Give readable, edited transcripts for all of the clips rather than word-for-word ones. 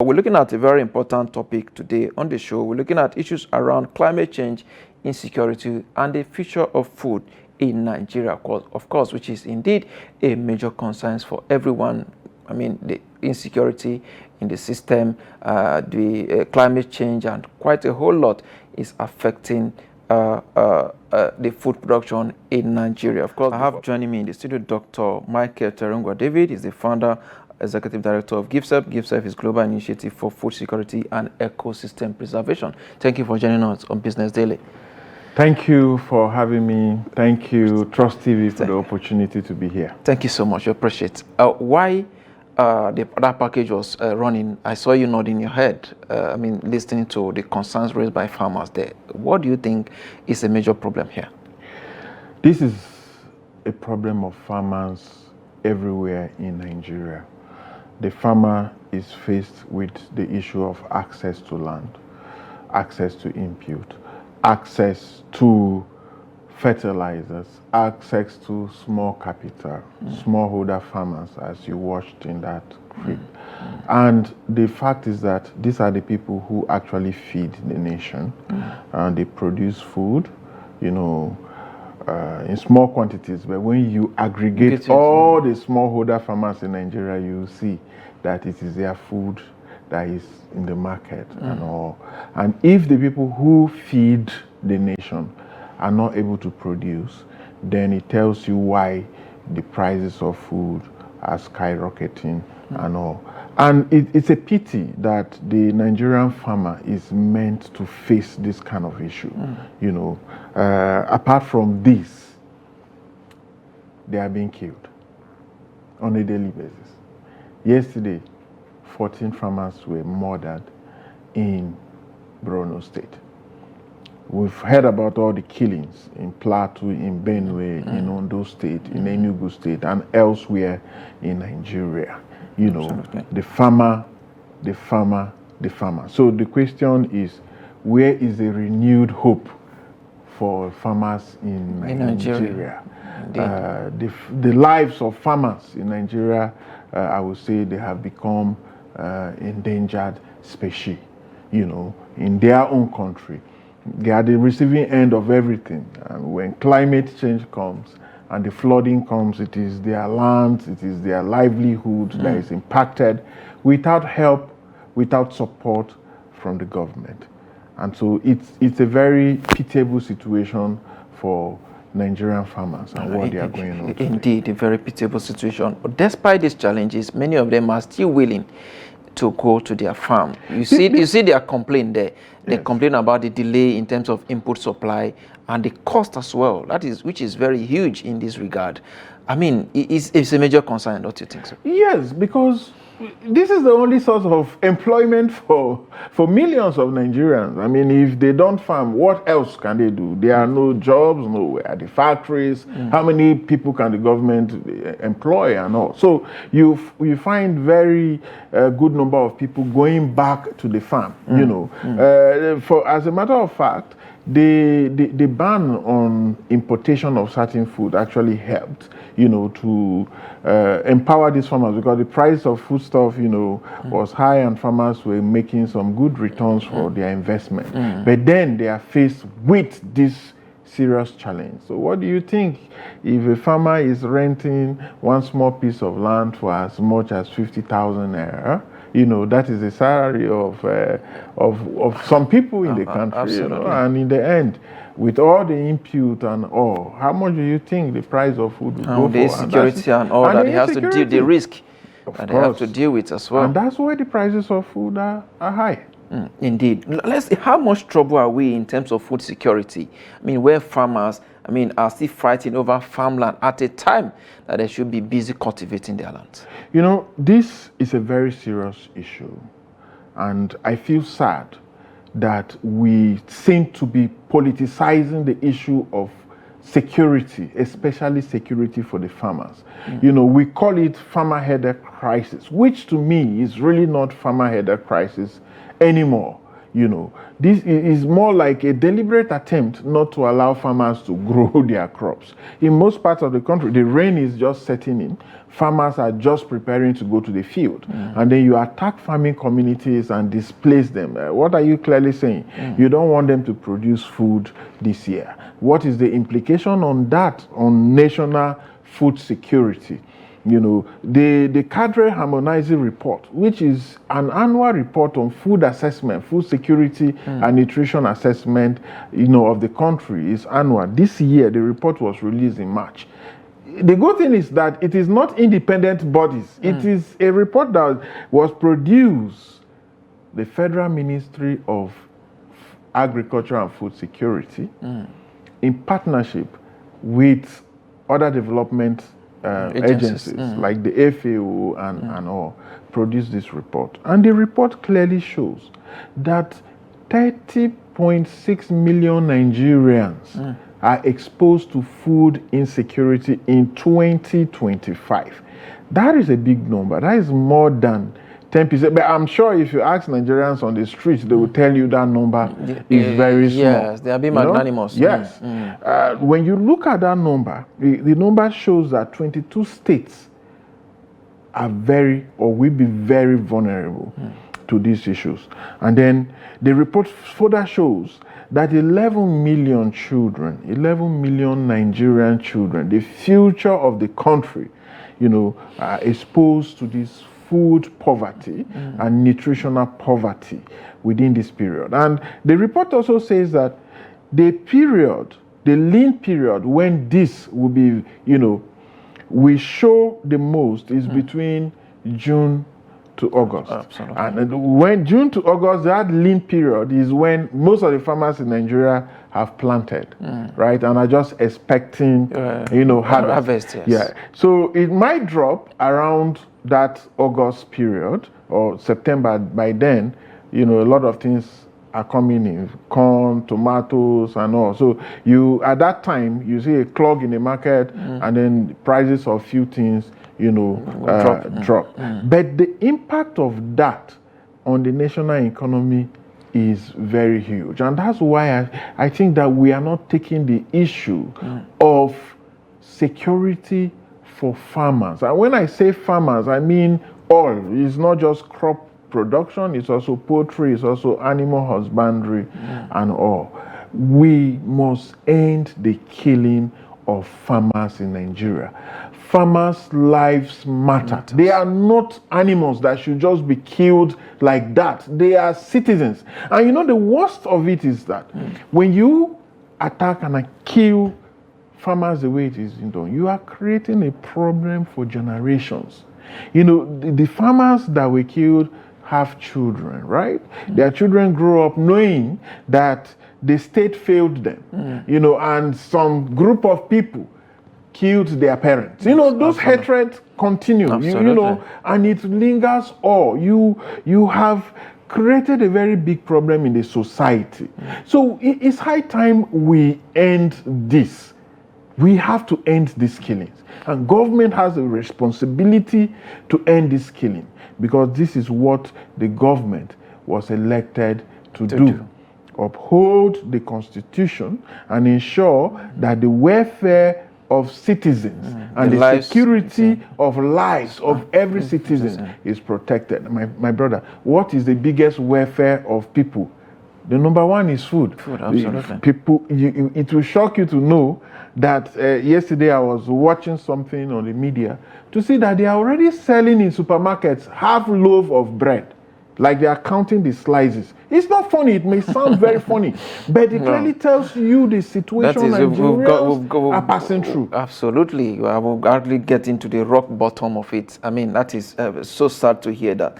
We're looking at a very important topic today on the show. We're looking at issues around climate change, insecurity, and the future of food in Nigeria, of course, which is indeed a major concern for everyone. I mean, the insecurity in the system, the climate change, and quite a whole lot is affecting the food production in Nigeria. Of course, I have joining me in the studio Dr. Michael Terungwa. David is the founder, Executive Director of GIFSEP. GIFSEP is Global Initiative for Food Security and Ecosystem Preservation. Thank you for joining us on Business Daily. Thank you for having me. Thank you, Trust TV, for the opportunity to be here. Thank you so much. I appreciate it. Why that package was running, I saw you nodding your head, listening to the concerns raised by farmers there. What do you think is a major problem here? This is a problem of farmers everywhere in Nigeria. The farmer is faced with the issue of access to land, access to input, access to fertilizers, access to small capital, smallholder farmers, as you watched in that clip. And the fact is that these are the people who actually feed the nation, and they produce food, in small quantities, but when you aggregate all the smallholder farmers in Nigeria, you see that it is their food that is in the market and all. And if the people who feed the nation are not able to produce, then it tells you why the prices of food are skyrocketing and all. And it's a pity that the Nigerian farmer is meant to face this kind of issue. Apart from this, they are being killed on a daily basis. Yesterday, 14 farmers were murdered in Borno State. We've heard about all the killings in Plateau, in Benue, in Ondo State, in Enugu State, and elsewhere in Nigeria. The farmer. So the question is, where is the renewed hope for farmers in Nigeria? The lives of farmers in Nigeria, I would say they have become endangered species, in their own country. They are the receiving end of everything. And when climate change comes and the flooding comes, it is their land, it is their livelihood that is impacted without help, without support from the government. And so it's a very pitiable situation for Nigerian farmers and what they are going on. Indeed, a very pitiable situation. But despite these challenges, many of them are still willing to go to their farm. You see their complaint there. They complain about the delay in terms of input supply and the cost as well. Which is very huge in this regard. I mean, it's a major concern, don't you think so? Yes, because this is the only source of employment for millions of Nigerians. I mean, if they don't farm, what else can they do? There are no jobs, nowhere at the factories. How many people can the government employ and all? So you find very good number of people going back to the farm. As a matter of fact, the ban on importation of certain food actually helped, to empower these farmers, because the price of foodstuff, was high and farmers were making some good returns for their investment. But then they are faced with this serious challenge. So what do you think if a farmer is renting one small piece of land for as much as 50,000 naira? That is the salary of some people in the country. And in the end, with all the input and all, how much do you think the price of food will go for? The insecurity and all that they have to deal, the risk that they have to deal with as well. And that's why the prices of food are high. Indeed. Let's see, how much trouble are we in terms of food security? I mean, where farmers, are still fighting over farmland at a time that they should be busy cultivating their lands. This is a very serious issue. And I feel sad that we seem to be politicizing the issue of security, especially security for the farmers. We call it farmer header crisis, which to me is really not farmer header crisis anymore. This is more like a deliberate attempt not to allow farmers to grow their crops. In most parts of the country, the rain is just setting in. Farmers are just preparing to go to the field. And then you attack farming communities and displace them. What are you clearly saying? You don't want them to produce food this year. What is the implication on that, on national food security? The Cadre Harmonizing Report, which is an annual report on food assessment, food security and nutrition assessment, of the country, is annual. This year, the report was released in March. The good thing is that it is not independent bodies. It is a report that was produced the Federal Ministry of Agriculture and Food Security in partnership with other development agencies like the FAO and all, produced this report. And the report clearly shows that 30.6 million Nigerians are exposed to food insecurity in 2025. That is a big number. That is more than 10%. But I'm sure if you ask Nigerians on the streets, they will tell you that number is very small. Yes, they are being magnanimous. Yes. When you look at that number, the number shows that 22 states are very, or will be very vulnerable to these issues. And then the report further shows that 11 million children, 11 million Nigerian children, the future of the country, are exposed to this food poverty and nutritional poverty within this period. And the report also says that the lean period when this will be, we show the most is between June to August. Absolutely. And when June to August, that lean period is when most of the farmers in Nigeria have planted, right? And are just expecting, harvest. Yes. Yeah. So it might drop around that August period or September. By then, a lot of things are coming in, corn, tomatoes, and all. So at that time, you see a clog in the market, and then prices of few things, drop. But the impact of that on the national economy is very huge. And that's why I think that we are not taking the issue of security for farmers. And when I say farmers, I mean all. It's not just crop production, it's also poultry, it's also animal husbandry and all. We must end the killing of farmers in Nigeria. Farmers' lives matter. They are not animals that should just be killed like that. They are citizens. And the worst of it is that when you attack and kill farmers the way it is done, you are creating a problem for generations. The farmers that were killed have children, right? Their children grow up knowing that the state failed them, and some group of people killed their parents. Those hatreds continue, and it lingers all. You have created a very big problem in the society. So it's high time we end this. We have to end these killings. And government has a responsibility to end this killing, because this is what the government was elected to do. Uphold the Constitution and ensure that the welfare of citizens and the security of lives of every citizen is protected. My brother, what is the biggest welfare of people? The number one is food. Food, absolutely. People, it will shock you to know that yesterday I was watching something on the media to see that they are already selling in supermarkets half loaf of bread. Like they are counting the slices. It's not funny. It may sound very funny, but it clearly tells you the situation Nigerians are passing through. Absolutely. I will hardly get into the rock bottom of it. I mean, that is so sad to hear that.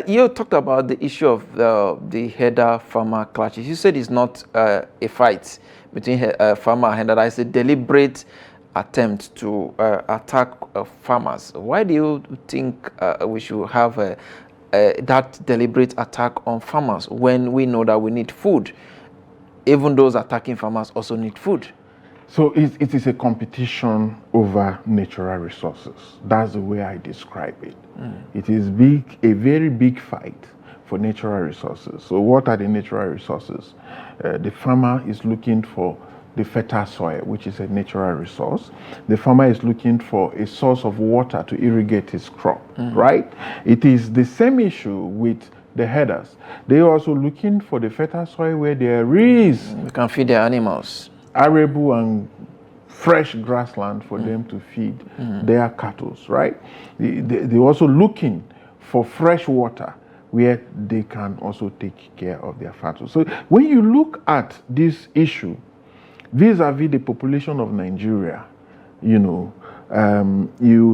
You talked about the issue of the header-farmer clashes. You said it's not a fight between farmer and header. It's a deliberate attempt to attack farmers. Why do you think we should have that deliberate attack on farmers when we know that we need food? Even those attacking farmers also need food. So it is a competition over natural resources. That's the way I describe it. It is a very big fight for natural resources. So what are the natural resources? The farmer is looking for the fertile soil, which is a natural resource. The farmer is looking for a source of water to irrigate his crop, right? It is the same issue with the herders. They are also looking for the fertile soil where there is You can feed their animals. arable and fresh grassland for them to feed their cattle, right? They're also looking for fresh water where they can also take care of their cattle. So when you look at this issue, vis-a-vis the population of Nigeria, you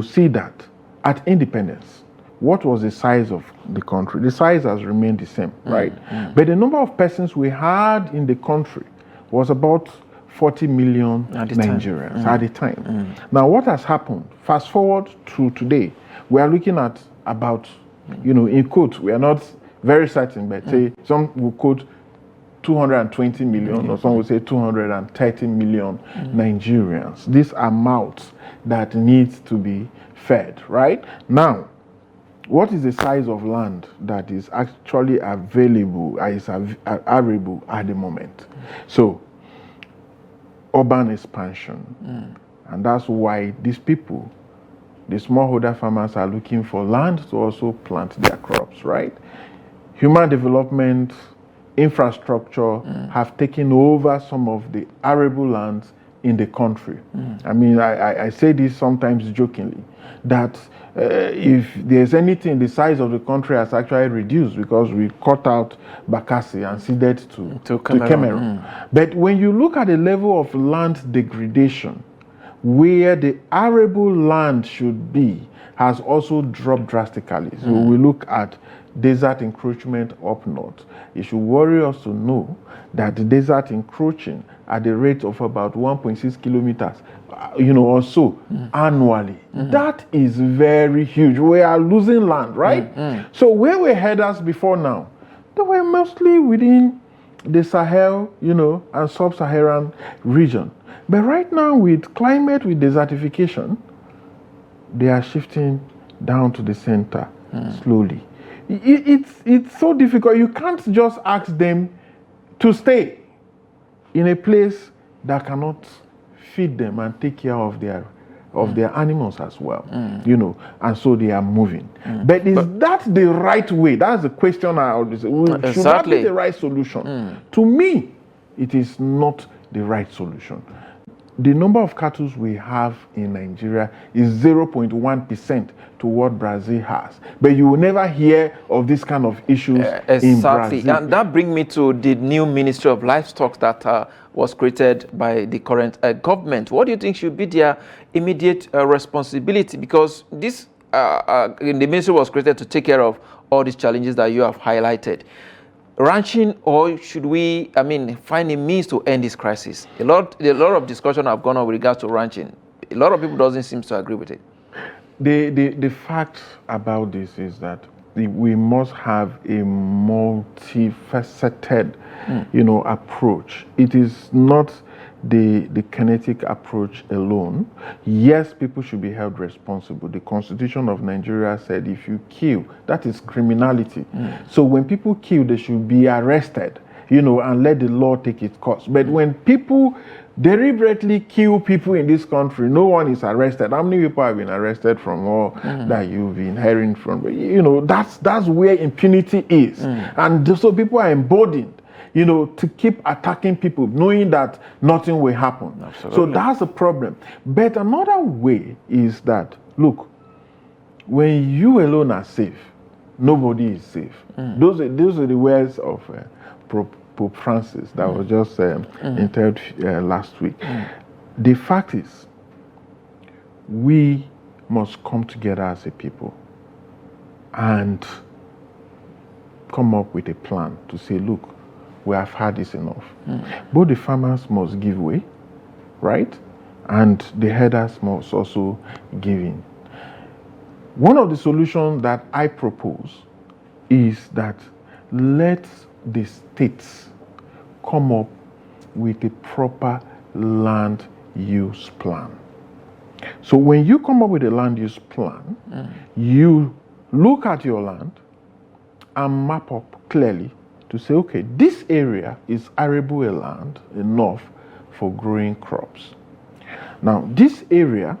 see that at independence, what was the size of the country? The size has remained the same, right? But the number of persons we had in the country was about 40 million Nigerians at the time. Now, what has happened? Fast forward to today, we are looking at about, in quote, we are not very certain, but say some will quote 220 million, or some will say 230 million Nigerians. These are mouths that need to be fed, right? Now, what is the size of land that is actually available, is arable at the moment? So, urban expansion. And that's why these people, the smallholder farmers, are looking for land to also plant their crops, right? Human development, infrastructure have taken over some of the arable lands in the country. I mean, I say this sometimes jokingly, that if there's anything, the size of the country has actually reduced because we cut out Bakassi and ceded to Cameroon. But when you look at the level of land degradation, where the arable land should be, has also dropped drastically. So we look at desert encroachment up north. It should worry us to know that the desert encroaching at the rate of about 1.6 kilometers, or so annually. That is very huge. We are losing land, right? So where were herders before now? They were mostly within the Sahel, and sub-Saharan region. But right now, with climate, with desertification, they are shifting down to the center slowly. It's so difficult. You can't just ask them to stay in a place that cannot feed them and take care of their animals as well, and so they are moving. But is that the right way? That's the question I always say. Should that be the right solution? To me, it is not the right solution. The number of cattle we have in Nigeria is 0.1% to what Brazil has. But you will never hear of this kind of issues in Brazil. And that brings me to the new Ministry of Livestock that was created by the current government. What do you think should be their immediate responsibility? Because this the ministry was created to take care of all these challenges that you have highlighted. Ranching, or should we, find a means to end this crisis? A lot of discussion have gone on with regards to ranching. A lot of people doesn't seem to agree with it. The fact about this is that we must have a multifaceted, approach. It is not the kinetic approach alone. Yes, people should be held responsible. The Constitution of Nigeria said if you kill, that is criminality. So when people kill, they should be arrested, and let the law take its course. But when people deliberately kill people in this country, no one is arrested. How many people have been arrested from all that you've been hearing from? That's where impunity is. And so people are emboldened, to keep attacking people, knowing that nothing will happen. Absolutely. So that's a problem. But another way is that, look, when you alone are safe, nobody is safe. Those are the words of Pope Francis that was just interviewed last week. The fact is, we must come together as a people and come up with a plan to say, look, we have had this enough. Both the farmers must give way, right? And the herders must also give in. One of the solutions that I propose is that let the states come up with a proper land use plan. So when you come up with a land use plan, you look at your land and map up clearly to say, okay, this area is arable land enough for growing crops. Now, this area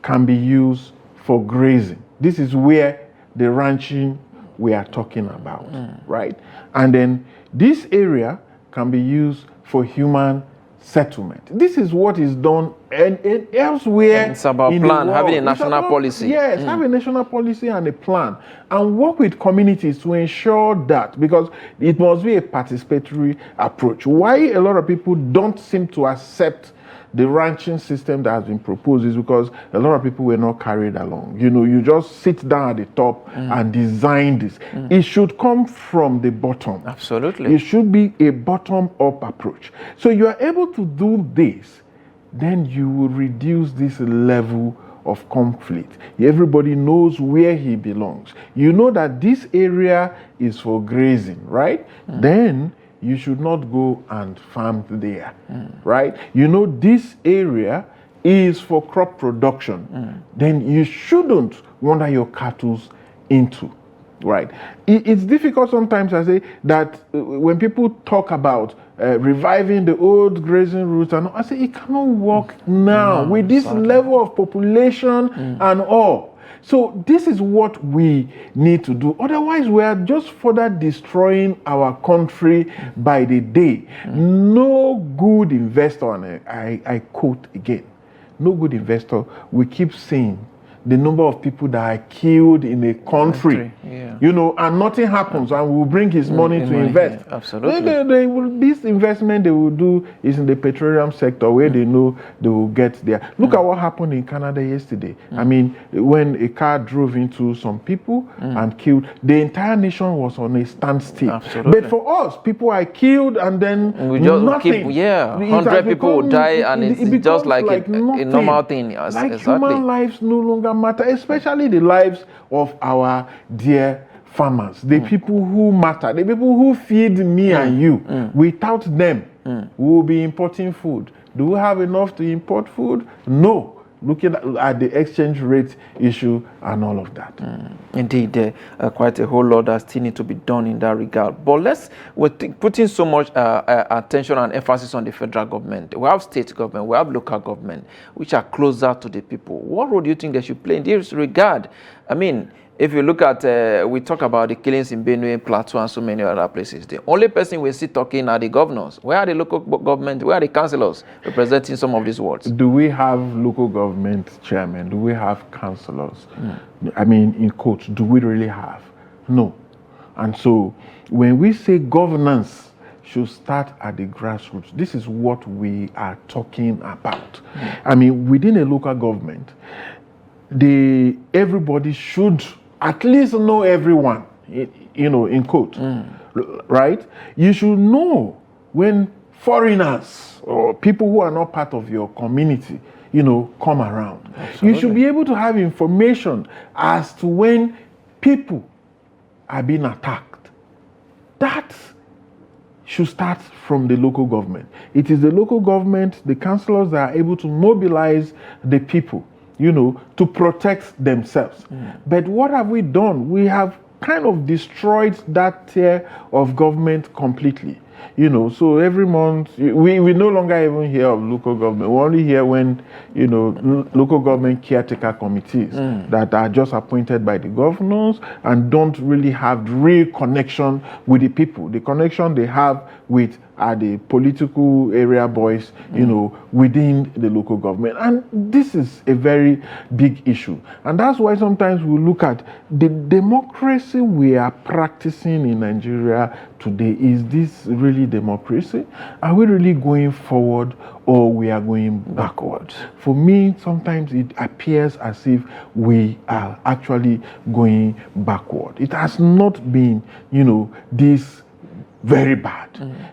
can be used for grazing. This is where the ranching we are talking about, right? And then this area can be used for human settlement. This is what is done and elsewhere. It's about in plan, the world. having a It's national about, policy. Yes, have a national policy and a plan, and work with communities to ensure that, because it must be a participatory approach. Why a lot of people don't seem to accept the ranching system that has been proposed is because a lot of people were not carried along. You know, you just sit down at the top and design this. It should come from the bottom. Absolutely. It should be a bottom-up approach. So you are able to do this, then you will reduce this level of conflict. Everybody knows where he belongs. You know that this area is for grazing, right? Then you should not go and farm there, right? You know this area is for crop production. Then you shouldn't wander your cattle into, right? It's difficult sometimes, I say, that when people talk about reviving the old grazing routes, and I say it cannot work now with this level of population and all. So this is what we need to do. Otherwise, we are just further destroying our country by the day. No good investor, and I quote again, no good investor will keep saying the number of people that are killed in a country, you know, and nothing happens, and will bring his money to invest. Absolutely. They will, this investment they will do is in the petroleum sector, where they know they will get there. Look at what happened in Canada yesterday. I mean, when a car drove into some people and killed, the entire nation was on a standstill. Absolutely. But for us, people are killed and then We just nothing. keep, 100 people will die, and it's just like a normal thing. Like exactly. human lives no longer matter, especially the lives of our dear farmers, the people who matter, the people who feed me and you. Without them, we will be importing food. Do we have enough to import food? No. Looking at the exchange rate issue and all of that. Indeed, quite a whole lot that still need to be done in that regard. But we're putting so much attention and emphasis on the federal government. We have state government, we have local government, which are closer to the people. What role do you think they should play in this regard? I mean, if you look at, we talk about the killings in Benue, Plateau, and so many other places. The only person we see talking are the governors. Where are the local government? Where are the councillors representing some of these wards? Do we have local government chairmen? Do we have councillors? I mean, in quotes, do we really have? No. And so, when we say governance should start at the grassroots, this is what we are talking about. I mean, within a local government, everybody should at least know everyone, you know, in quote, right? You should know when foreigners or people who are not part of your community, you know, come around. Absolutely. You should be able to have information as to when people are being attacked. That should start from the local government. It is the local government, the councillors, that are able to mobilize the people, you know, to protect themselves. But what have we done? We have kind of destroyed that tier of government completely. You know, so every month, we no longer even hear of local government. We only hear when, you know, local government caretaker committees that are just appointed by the governors and don't really have real connection with the people. The connection they have with are the political area boys, you know, within the local government. And this is a very big issue. And that's why sometimes we look at the democracy we are practicing in Nigeria today. Is this really democracy? Are we really going forward, or we are going backward? For me, sometimes it appears as if we are actually going backward. It has not been, you know, this very bad,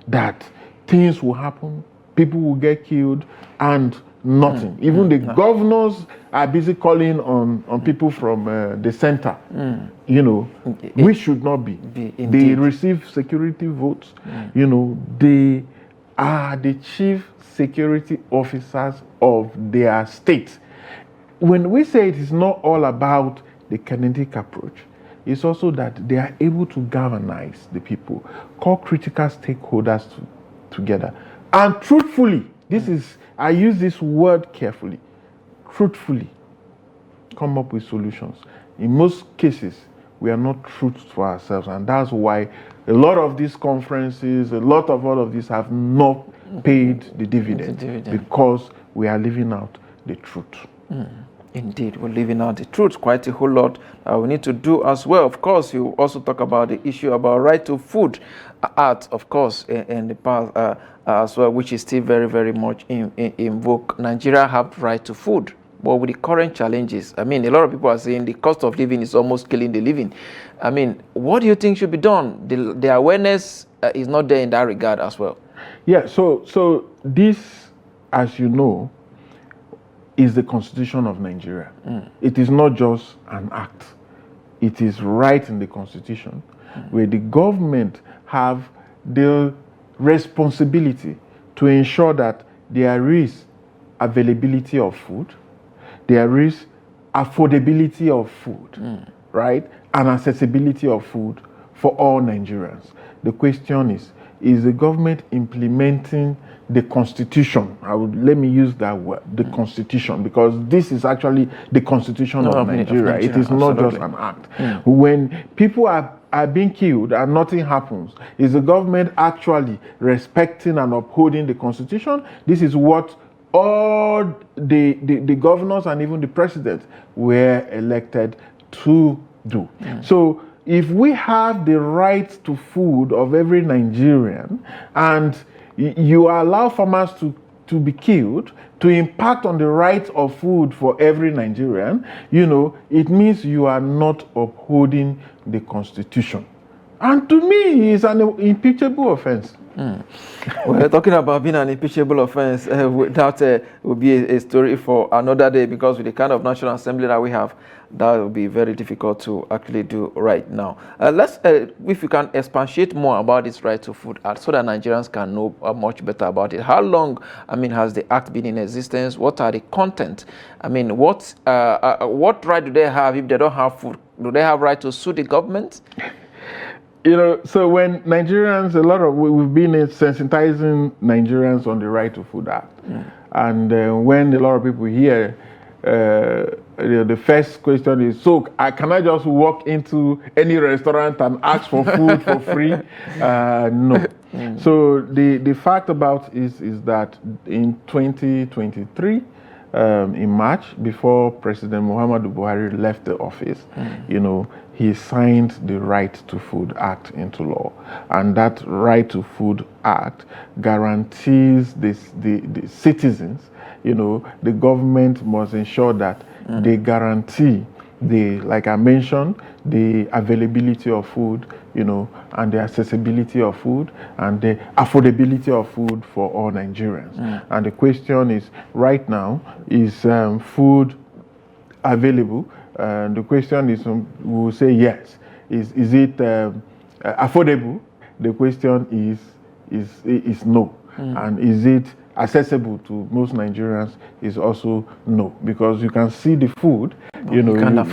that things will happen, people will get killed, and nothing. Even the governors are busy calling on people from the center. You know, we should not be. They receive security votes. You know, they are the chief security officers of their state. When we say it is not all about the kinetic approach, is also that they are able to galvanize the people, call critical stakeholders together, and truthfully, I use this word carefully, truthfully come up with solutions. In most cases, we are not true to ourselves, and that's why a lot of these conferences, a lot of all of these have not paid the dividend. Because we are living out the truth. Indeed, we're living out the truth. Quite a whole lot we need to do as well. Of course, you also talk about the issue about right to food art, of course, in the past as well, which is still very, very much in vogue. Nigeria have right to food, but with the current challenges, I mean, a lot of people are saying the cost of living is almost killing the living. I mean, what do you think should be done? The awareness is not there in that regard as well. Yeah, so this, as you know, is the Constitution of Nigeria. It is not just an act. It is right in the Constitution, where the government have the responsibility to ensure that there is availability of food, there is affordability of food, right? And accessibility of food for all Nigerians. The question is the government implementing the Constitution? Let me use that word, the Constitution, because this is actually the Constitution of Nigeria. It is not just an act. When people are being killed and nothing happens, is the government actually respecting and upholding the Constitution? This is what all the governors and even the president were elected to do. So if we have the right to food of every Nigerian, and you allow farmers to be killed to impact on the right of food for every Nigerian, it means you are not upholding the Constitution. And to me, it's an impeachable offense. We're talking about being an impeachable offense. That will be a story for another day, because with the kind of National Assembly that we have, that will be very difficult to actually do right now. Let's, if you can expatiate more about this right to food act, so that Nigerians can know much better about it. How long, has the act been in existence? What are the content? What right do they have if they don't have food? Do they have right to sue the government? So when Nigerians, we've been sensitizing Nigerians on the right to food act. And when a lot of people hear, the first question is, so can I just walk into any restaurant and ask for food for free? No. So the fact about is that in 2023, in March, before President Muhammadu Buhari left the office, he signed the Right to Food Act into law. And that Right to Food Act guarantees the citizens, the government must ensure that they guarantee like I mentioned, the availability of food, and the accessibility of food and the affordability of food for all Nigerians. And the question is, right now, is food available? And the question is, we will say yes. Is it affordable? The question is no. And is it accessible to most Nigerians? Is also no, because you can see the food, you cannot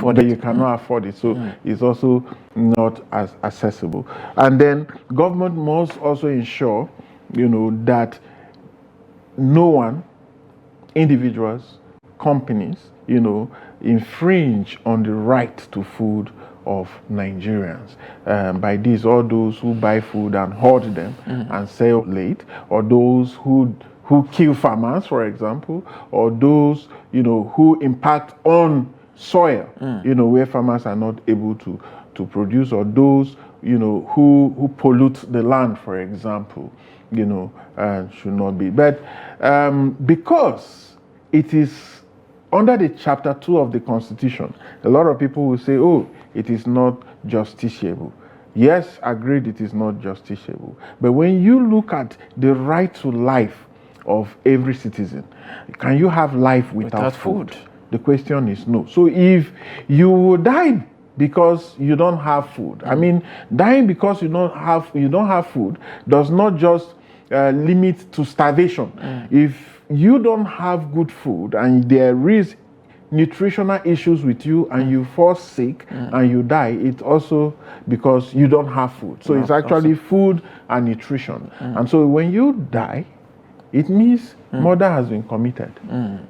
afford it. So it's also not as accessible. And then government must also ensure, that no one, individuals, companies, infringe on the right to food of Nigerians. By this, all those who buy food and hoard them and sell late, or those who kill farmers, for example, or those, who impact on soil, where farmers are not able to produce, or those, who pollute the land, for example, should not be. But because it is under the Chapter 2 of the Constitution, a lot of people will say, oh, it is not justiciable. Yes, agreed, it is not justiciable. But when you look at the right to life of every citizen, can you have life without food? The question is no. So if you die because you don't have food, dying because you don't have food does not just limit to starvation. If you don't have good food and there is nutritional issues with you and you fall sick and you die, it's also because you don't have food. So it's actually food and nutrition. And so when you die, it means murder has been committed.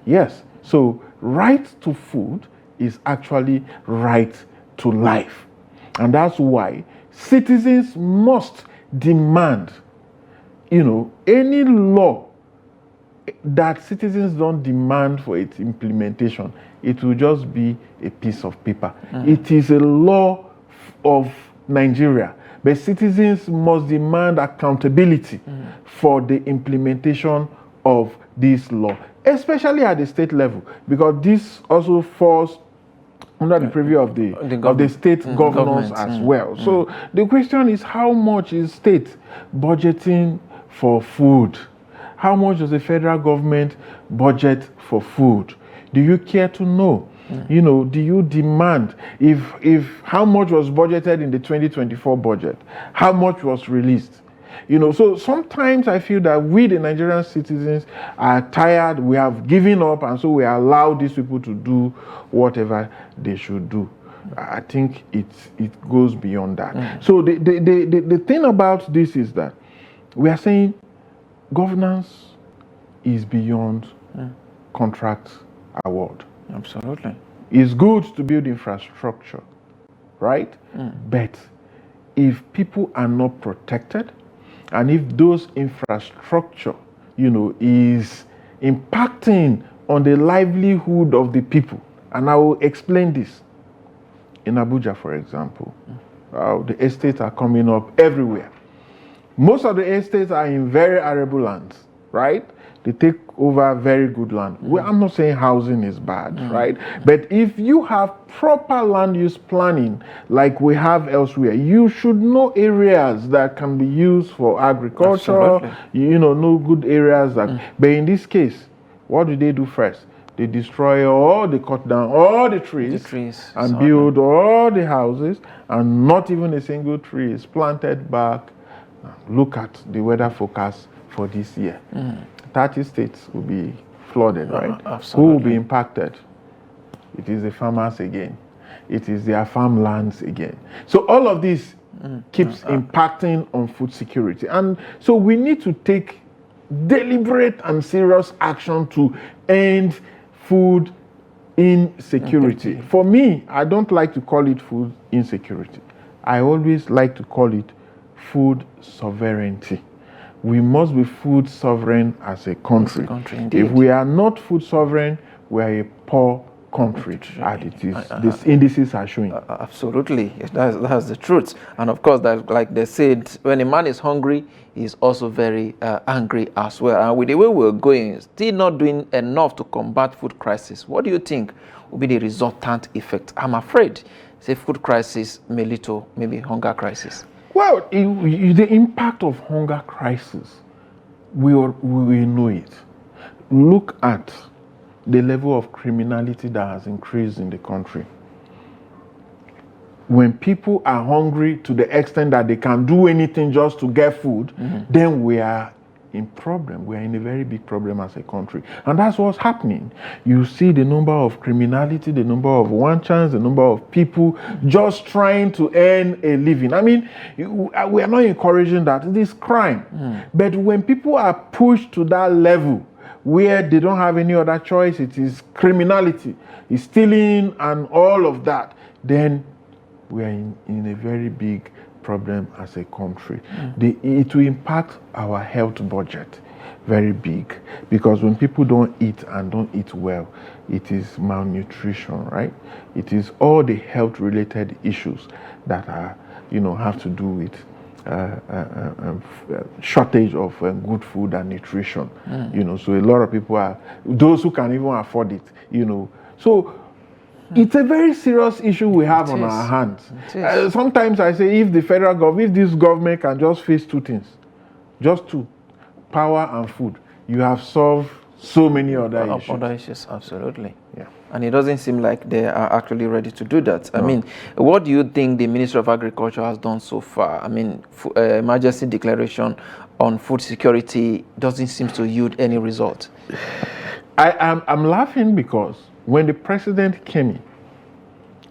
Yes. So right to food is actually right to life. And that's why citizens must demand, any law that citizens don't demand for its implementation, it will just be a piece of paper. It is a law of Nigeria, but citizens must demand accountability for the implementation of this law, especially at the state level, because this also falls under the purview of the state governors as well. So the question is, how much is state budgeting for food? How much does the federal government budget for food? Do you care to know? Do you demand if how much was budgeted in the 2024 budget? How much was released? So sometimes I feel that we, the Nigerian citizens, are tired. We have given up, and so we allow these people to do whatever they should do. I think it goes beyond that. So the thing about this is that we are saying governance is beyond contract award. Absolutely. It's good to build infrastructure, right? But if people are not protected, and if those infrastructure, is impacting on the livelihood of the people, and I will explain this. In Abuja, for example, the estates are coming up everywhere. Most of the estates are in very arable lands, right? They take over very good land. Well, I'm not saying housing is bad, right? But if you have proper land use planning like we have elsewhere, you should know areas that can be used for agriculture. Absolutely. Know good areas that. But in this case, what do they do first? They destroy they cut down all the trees and build all the houses, and not even a single tree is planted back. Look at the weather forecast for this year. 30 states will be flooded, right? Absolutely. Who will be impacted? It is the farmers again. It is their farmlands again. So all of this keeps impacting on food security. And so we need to take deliberate and serious action to end food insecurity. For me, I don't like to call it food insecurity. I always like to call it food sovereignty. We must be food sovereign as a country. If we are not food sovereign, we are a poor country, as it is. These indices are showing. Absolutely, that's the truth. And of course, that, like they said, when a man is hungry, he's also very angry as well. And with the way we're going, still not doing enough to combat food crisis. What do you think will be the resultant effect? I'm afraid, say, food crisis may lead to maybe hunger crisis. Well, the impact of hunger crisis, we know it. Look at the level of criminality that has increased in the country. When people are hungry to the extent that they can do anything just to get food, then we are in problem. We are in a very big problem as a country. And that's what's happening. You see the number of criminality, the number of wanchans, the number of people just trying to earn a living. I mean, we are not encouraging that. It is crime. But when people are pushed to that level where they don't have any other choice, it is criminality, it's stealing and all of that, then we are in a very big problem as a country. It will impact our health budget very big, because when people don't eat and don't eat well, it is malnutrition, right? It is all the health related issues that are, have to do with shortage of good food and nutrition. So a lot of people are those who can even afford it. So it's a very serious issue we have on our hands. Sometimes I say, if this government can just face two things, just two, power and food, you have solved so many other issues. Other issues, absolutely. Yeah. And it doesn't seem like they are actually ready to do that. No. I mean, what do you think the Ministry of Agriculture has done so far? I mean, emergency declaration on food security doesn't seem to yield any result. I'm laughing because when the president came in,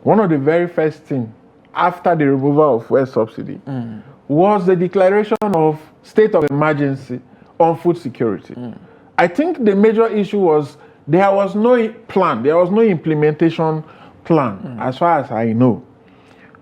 one of the very first things after the removal of fuel subsidy was the declaration of state of emergency on food security. I think the major issue was there was no plan, there was no implementation plan, as far as I know.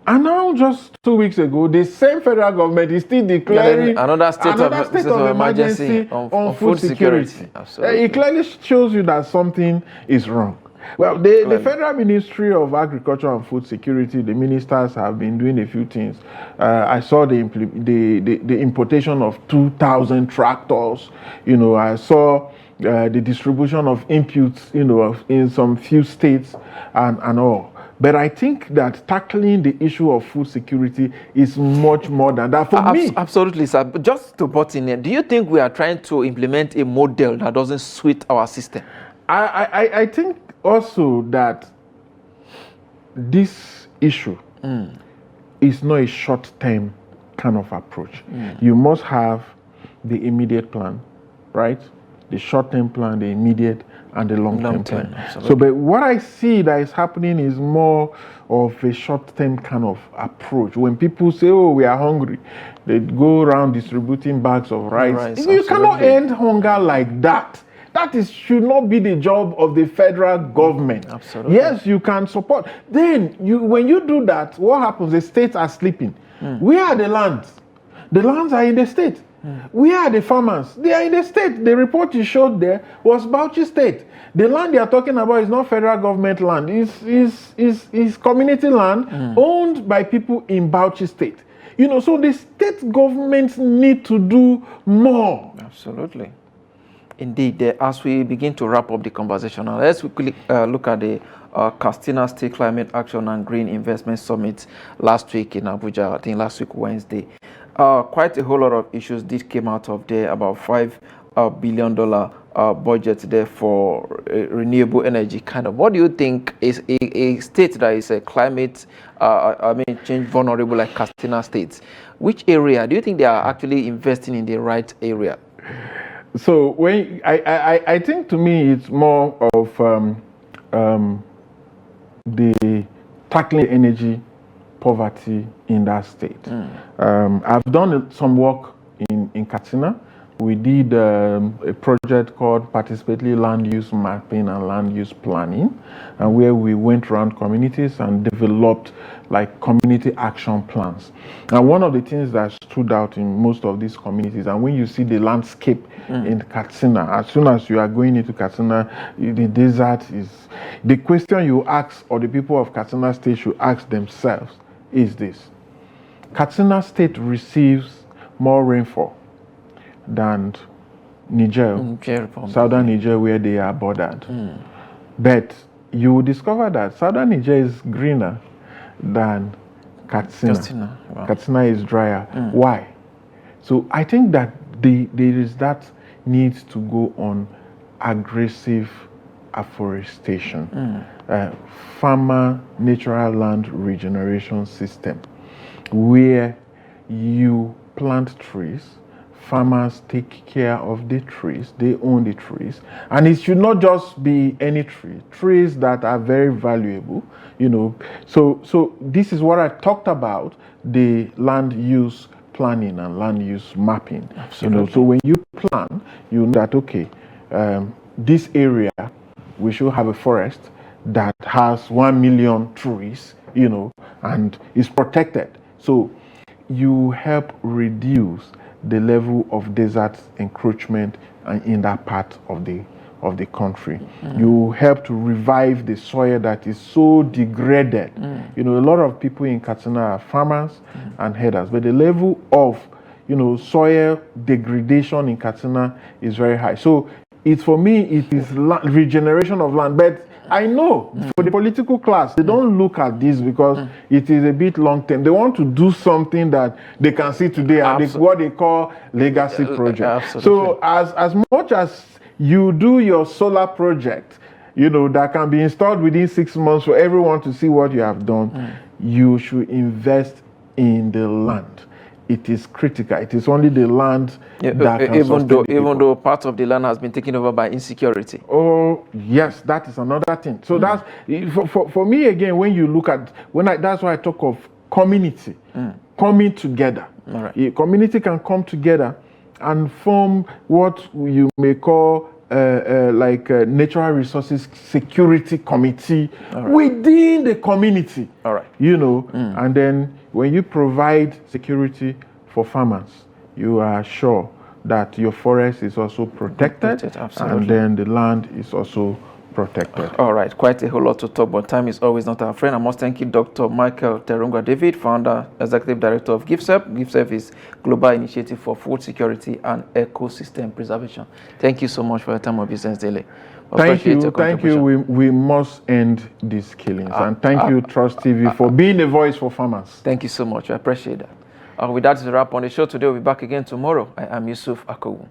And now, just 2 weeks ago, the same federal government is still declaring another state of emergency on food security. Absolutely. It clearly shows you that something is wrong. Well, the Federal Ministry of Agriculture and Food Security, the ministers have been doing a few things. I saw the importation of 2,000 tractors. I saw the distribution of inputs, in some few states and all. But I think that tackling the issue of food security is much more than that for me. Absolutely, sir. But just to butt in here, do you think we are trying to implement a model that doesn't suit our system? I think also that this issue is not a short-term kind of approach. You must have the immediate plan, right? The short-term plan, the immediate, and the long-term plan. Absolutely. So, but what I see that is happening is more of a short-term kind of approach. When people say, "Oh, we are hungry," they go around distributing bags of rice. You cannot end hunger like that. That should not be the job of the federal government. Absolutely. Yes, you can support. Then, when you do that, what happens? The states are sleeping. Where are the lands? The lands are in the state. Where are the farmers? They are in the state. The report you showed there was Bauchi State. The land they are talking about is not federal government land. It's community land owned by people in Bauchi State. So the state governments need to do more. Absolutely. Indeed. As we begin to wrap up the conversation, now let's quickly look at the Katsina State Climate Action and Green Investment Summit last week in Abuja. I think last week Wednesday. Quite a whole lot of issues did came out of there. About $5 billion budget there for renewable energy. Kind of, what do you think is a state that is a climate change vulnerable like Katsina State? Which area do you think they are actually investing in the right area? So when I think to me it's more of the tackling energy poverty in that state. I've done some work in Katsina. We did a project called Participatory Land Use Mapping and Land Use Planning, and where we went around communities and developed like community action plans. And one of the things that stood out in most of these communities, and when you see the landscape in Katsina, as soon as you are going into Katsina, the desert is, the question you ask, or the people of Katsina State should ask themselves, is this: Katsina State receives more rainfall than Niger, southern Niger, where they are bordered. But you will discover that southern Niger is greener than Katsina. Wow. Katsina is drier. Why? So I think that there is that need to go on aggressive afforestation, farmer natural land regeneration system, where you plant trees, farmers take care of the trees, they own the trees, and it should not just be any tree, trees that are very valuable, So this is what I talked about, the land use planning and land use mapping. Absolutely. So when you plan, you know that, okay, this area, we should have a forest that has 1 million trees, and is protected. So you help reduce the level of desert encroachment in that part of the country. You help to revive the soil that is so degraded. A lot of people in Katsina are farmers and herders, but the level of soil degradation in Katsina is very high. So for me it is regeneration of land. But I know for the political class, they don't look at this because it is a bit long term. They want to do something that they can see today, and what they call legacy project. So as much as you do your solar project, that can be installed within 6 months for everyone to see what you have done, you should invest in the land. it is critical. It is only the land Yeah, that can even sustain though the people. part of the land has been taken over by insecurity. Oh yes, that is another thing. So that's for me again. When you look at that's why I talk of community coming together. All right. A community can come together and form what you may call natural resources security committee within the community. All right. You know, and then when you provide security for farmers, you are sure that your forest is also protected, absolutely. and then the land is also protected. All right, quite a whole lot to talk, but time is always not our friend. I must thank you, Dr. Michael Terungwa David, founder, executive director of GIFSEP. GIFSEP is Global Initiative for Food Security and Ecosystem Preservation. Thank you so much for your time on Business Daily. Thank you. We must end these killings. And thank you, Trust TV, for being a voice for farmers. Thank you so much. I appreciate that. With that, is a wrap on the show today. We'll be back again tomorrow. I am Yusuf Akogu.